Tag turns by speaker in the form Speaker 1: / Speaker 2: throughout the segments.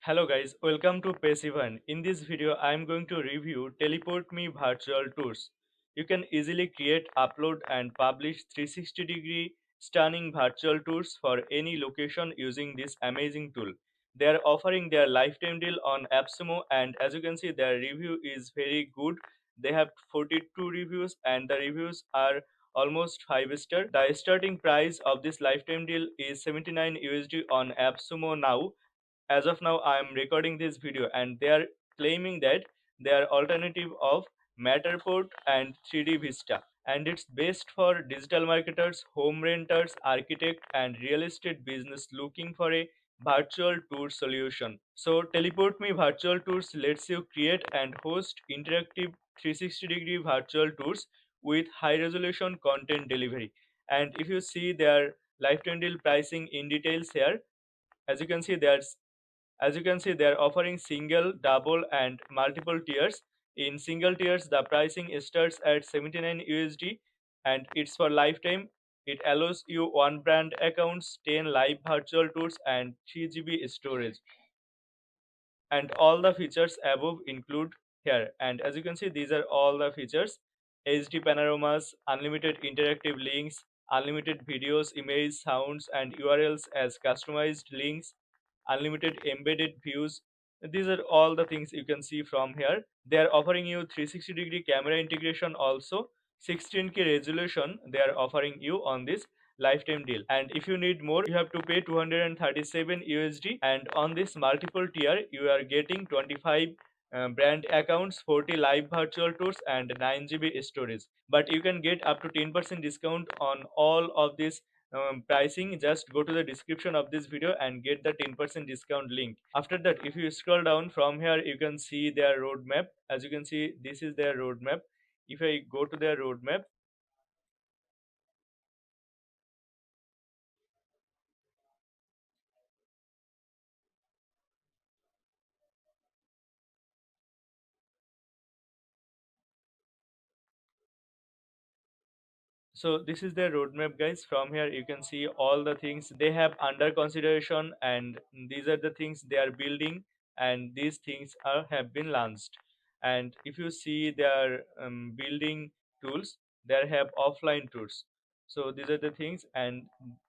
Speaker 1: Hello guys, welcome to Passivern. In this video, I am going to review TeliportMe Virtual Tours. You can easily create, upload and publish 360-degree stunning virtual tours for any location using this amazing tool. They are offering their lifetime deal on Appsumo, and as you can see their review is very good. They have 42 reviews and the reviews are almost 5 star. The starting price of this lifetime deal is 79 USD on Appsumo now. As of now I am recording this video and they are claiming that they are alternative of Matterport and 3D Vista, and it's best for digital marketers, home renters, architect and real estate business looking for a virtual tour solution. So TeliportMe Virtual Tours lets you create and host interactive 360-degree virtual tours with high resolution content delivery. And if you see their lifetime deal pricing in details here, as you can see there's as you can see, they are offering single, double, and multiple tiers. In single tiers, the pricing starts at 79 USD and it's for lifetime. It allows you one brand accounts, 10 live virtual tours, and 3 GB storage. And all the features above include here. And as you can see, these are all the features: HD panoramas, unlimited interactive links, unlimited videos, images, sounds, and URLs as customized links, unlimited embedded views. These are all the things you can see from here. They are offering you 360-degree camera integration also, 16K resolution they are offering you on this lifetime deal. And if you need more, you have to pay 237 USD, and on this multiple tier you are getting 25 brand accounts, 40 live virtual tours and 9 GB storage. But you can get up to 10% discount on all of this pricing. Just go to the description of this video and get the 10% discount link. After that, if you scroll down from here, you can see their roadmap. As you can see, this is their roadmap. If I go to their roadmap, so this is their roadmap, guys. From here you can see all the things they have under consideration, and these are the things they are building, and these things are have been launched. And if you see their building tools, they have offline tools. So these are the things, and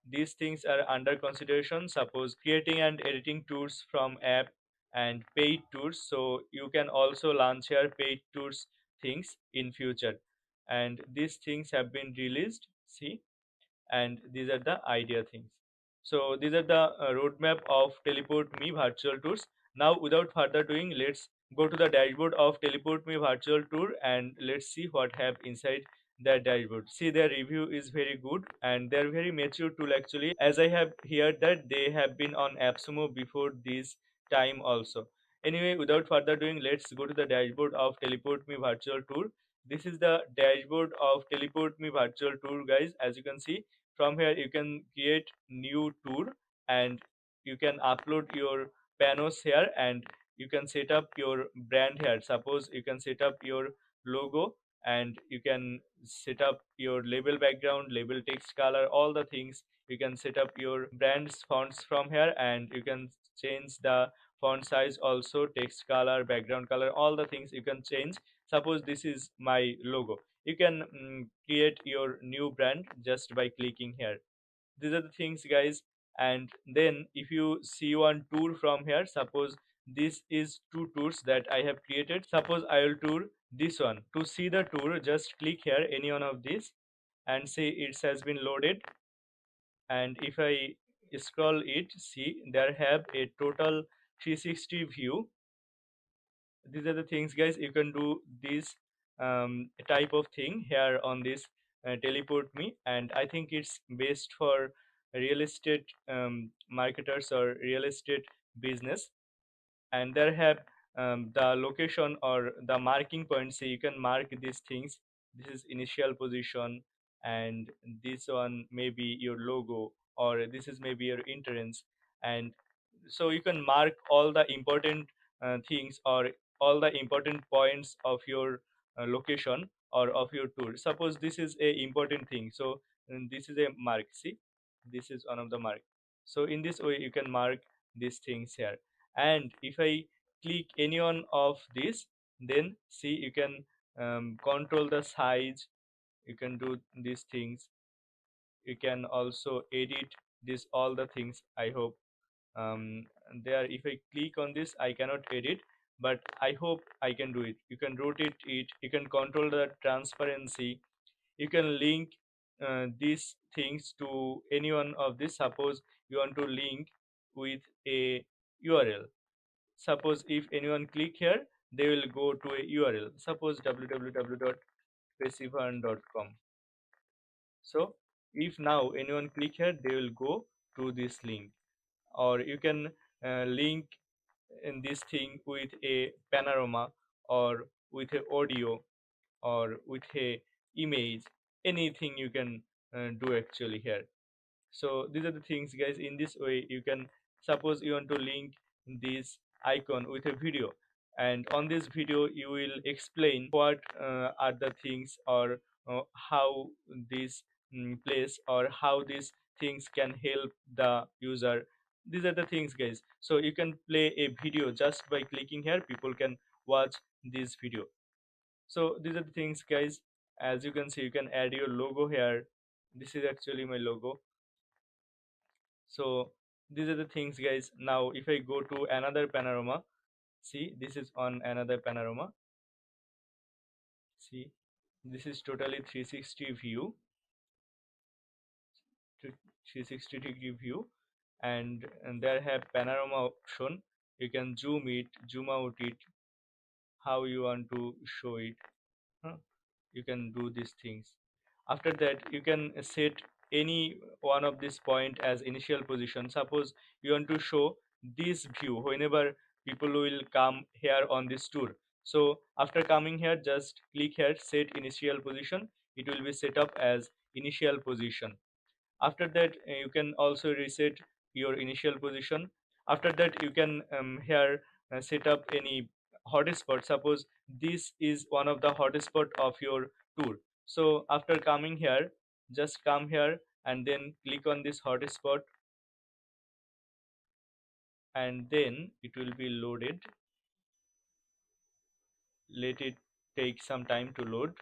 Speaker 1: these things are under consideration. Suppose creating and editing tours from app and paid tours, so you can also launch here paid tours things in future. And these things have been released, see, and these are the idea things. So these are the roadmap of Teleport Me Virtual Tours. Now without further doing, let's go to the dashboard of Teleport Me Virtual Tour and let's see what have inside their dashboard. See, their review is very good and they're very mature tool actually, as I have heard that they have been on Appsumo before this time also. Anyway, without further doing, let's go to the dashboard of Teleport Me Virtual Tour. This is the dashboard of Teleport Me Virtual Tour, guys. As you can see, from here you can create new tour and you can upload your panos here, and you can set up your brand here. Suppose you can set up your logo, and you can set up your label background, label text color, all the things. You can set up your brand's fonts from here, and you can change the font size also, text color, background color, all the things you can change. Suppose this is my logo, you can create your new brand just by clicking here. These are the things, guys. And then if you see one tour from here, suppose this is two tours that I have created. Suppose I will tour this one. To see the tour, just click here any one of these and see it has been loaded. And if I scroll it, see there have a total 360 view. These are the things, guys. You can do this type of thing here on this Teleport Me, and I think it's best for real estate marketers or real estate business. And there have the location or the marking points, so you can mark these things. This is initial position, and this one may be your logo, or this is maybe your entrance. And so you can mark all the important things or all the important points of your location or of your tour. Suppose this is a important thing, so this is a mark, see, this is one of the mark. So in this way you can mark these things here. And if I click any one of this, then see, you can control the size, you can do these things, you can also edit this all the things. I hope um, there, if I click on this, I cannot edit, but I hope I can do it. You can rotate it, you can control the transparency, you can link these things to any one of this. Suppose you want to link with a URL. Suppose if anyone click here, they will go to a URL, suppose www.passivern.com. So if now anyone click here, they will go to this link. Or you can link in this thing with a panorama, or with a audio, or with a image, anything you can do actually here. So these are the things, guys. In this way you can, suppose you want to link this icon with a video, and on this video you will explain what are the things, or how this place, or how these things can help the user. These are the things, guys. So you can play a video just by clicking here, people can watch this video. So these are the things, guys. As you can see, you can add your logo here. This is actually my logo. So these are the things, guys. Now if I go to another panorama, see, this is on another panorama. See, this is totally 360 view, 360-degree view. And there have panorama option. You can zoom it, zoom out it, how you want to show it. huh? You can do these things. After that, you can set any one of this point as initial position. Suppose you want to show this view whenever people will come here on this tour. So after coming here, just click here, set initial position. It will be set up as initial position. After that, you can also reset your initial position. After that, you can here set up any hotspot. Suppose this is one of the hotspot of your tour. So after coming here, just come here and then click on this hotspot, and then it will be loaded. Let it take some time to load.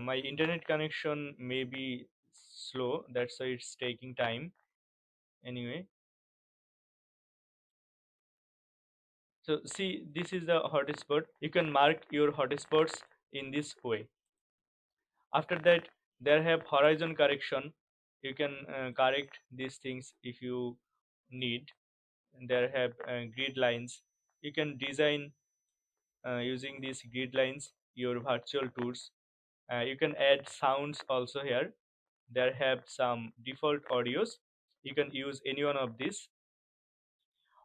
Speaker 1: My internet connection may be slow, that's why it's taking time. Anyway, so see, this is the hotspot. You can mark your hotspots in this way. After that, there have horizon correction. You can correct these things if you need. There have grid lines. You can design using these grid lines your virtual tours. You can add sounds also here. There have some default audios. You can use any one of these,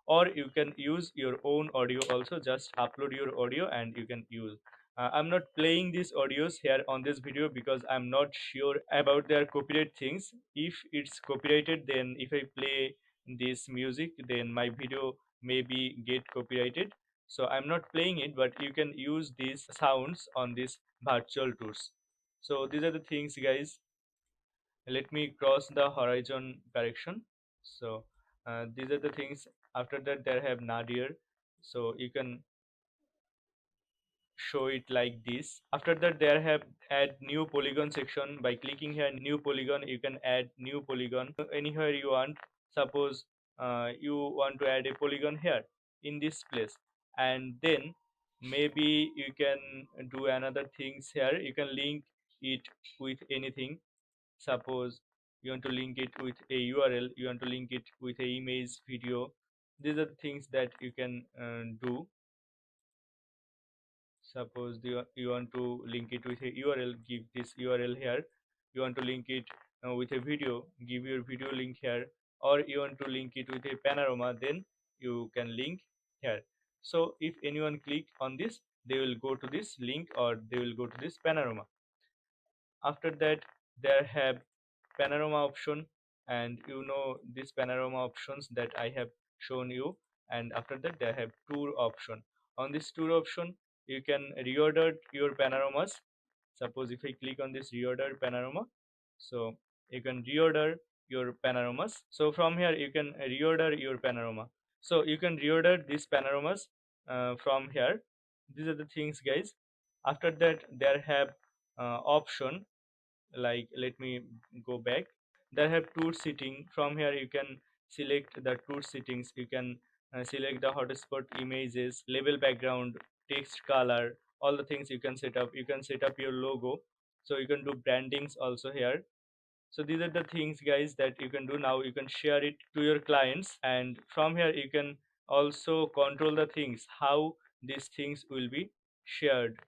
Speaker 1: or you can use your own audio also. Just upload your audio and you can use. I'm not playing these audios here on this video because I'm not sure about their copyright things. If it's copyrighted, then if I play this music, then my video maybe get copyrighted. So I'm not playing it, but you can use these sounds on these virtual tours. So these are the things, guys. Let me cross the horizon correction. So these are the things. After that, there have nadir. So you can show it like this. After that, there have add new polygon section. By clicking here new polygon, you can add new polygon anywhere you want. Suppose you want to add a polygon here in this place, and then maybe you can do another things here. You can link it with anything. Suppose you want to link it with a URL, you want to link it with a image, video. These are the things that you can do. Suppose you want to link it with a URL, give this URL here. You want to link it with a video, give your video link here. Or you want to link it with a panorama, then you can link here. So if anyone click on this, they will go to this link, or they will go to this panorama. After that, there have panorama option, and you know these panorama options that I have shown you. And after that, they have tour option. On this tour option, you can reorder your panoramas. Suppose if I click on this reorder panorama, so you can reorder your panoramas. So from here you can reorder your panorama. So you can reorder these panoramas from here. These are the things, guys. After that, there have option, like, let me go back. There have tour setting. From here you can select the tour settings. You can select the hotspot images, label background, text color, all the things you can set up. You can set up your logo, so you can do brandings also here. So these are the things, guys, that you can do. Now you can share it to your clients, and from here you can also control the things, how these things will be shared.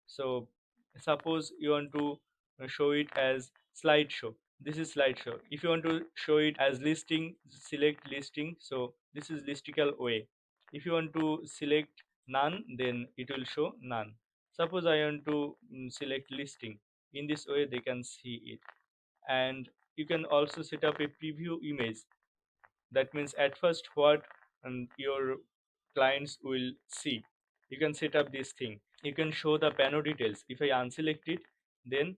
Speaker 1: So suppose you want to show it as slideshow. This is slideshow. If you want to show it as listing, select listing. So this is listicle way. If you want to select none, then it will show none. Suppose I want to select listing. In this way they can see it. And you can also set up a preview image. That means at first what your clients will see. You can set up this thing. You can show the panel details. If I unselect it, then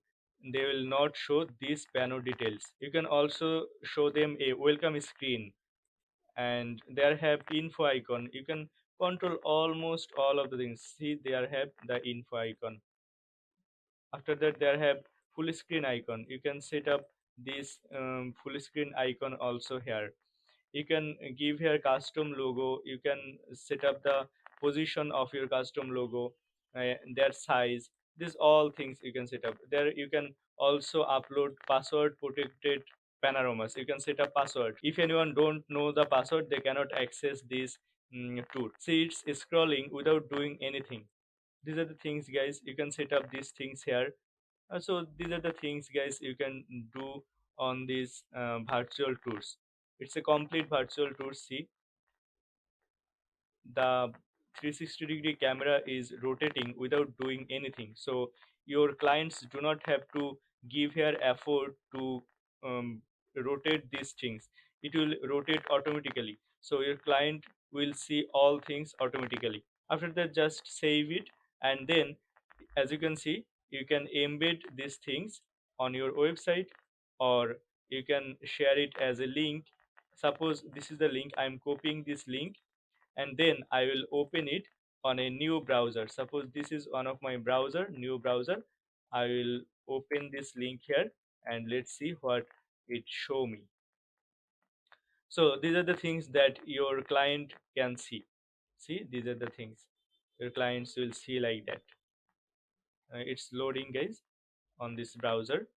Speaker 1: they will not show these panel details. You can also show them a welcome screen, and there have info icon. You can control almost all of the things. See, there have the info icon. After that, there have full screen icon. You can set up this full screen icon also here. You can give here custom logo. You can set up the position of your custom logo, their size. These all things you can set up there. You can also upload password protected panoramas. You can set up password. If anyone don't know the password, they cannot access this tool. See, it's scrolling without doing anything. These are the things, guys. You can set up these things here. So these are the things, guys, you can do on these virtual tours. It's a complete virtual tour. See, the 360-degree camera is rotating without doing anything, so your clients do not have to give here effort to um, rotate these things. It will rotate automatically, so your client will see all things automatically. After that, just save it, and then, as you can see, you can embed these things on your website, or you can share it as a link. Suppose this is the link. I'm copying this link, and then I will open it on a new browser. Suppose this is one of my browser, new browser. I will open this link here, and let's see what it show me. So these are the things that your client can see. See, these are the things your clients will see like that. It's loading, guys, on this browser.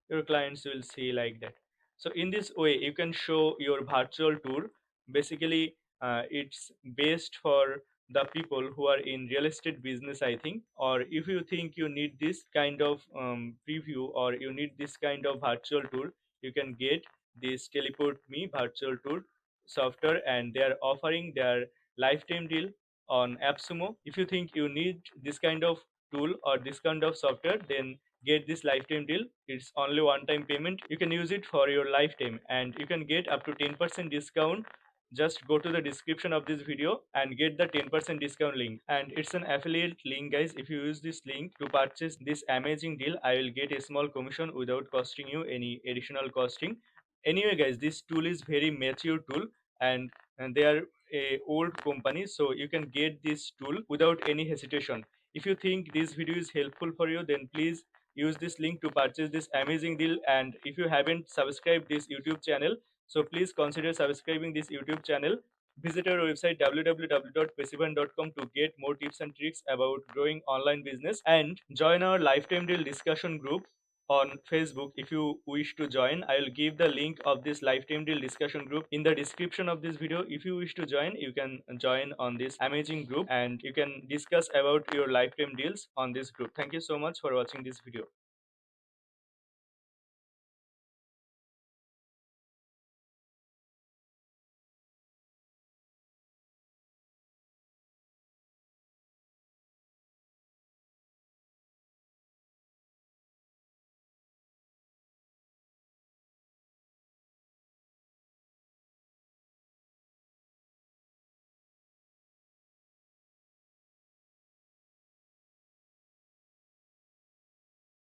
Speaker 1: Your clients will see like that. So in this way you can show your virtual tour. Basically, it's best for the people who are in real estate business, I think. Or if you think you need this kind of preview, or you need this kind of virtual tour, you can get this TeliportMe Virtual Tour software, and they are offering their lifetime deal on Appsumo. If you think you need this kind of tool or this kind of software, then get this lifetime deal. It's only one time payment. You can use it for your lifetime, and you can get up to 10% discount. Just go to the description of this video and get the 10% discount link, and it's an affiliate link, guys. If you use this link to purchase this amazing deal, I will get a small commission without costing you any additional costing. Anyway, guys, this tool is very mature tool, and they are a old company, so you can get this tool without any hesitation. If you think this video is helpful for you, then please use this link to purchase this amazing deal. And if you haven't subscribed this YouTube channel, so please consider subscribing this YouTube channel. Visit our website www.passivern.com to get more tips and tricks about growing online business, and join our lifetime deal discussion group on Facebook. If you wish to join, I will give the link of this lifetime deal discussion group in the description of this video. If you wish to join, you can join on this amazing group, and you can discuss about your lifetime deals on this group. Thank you so much for watching this video.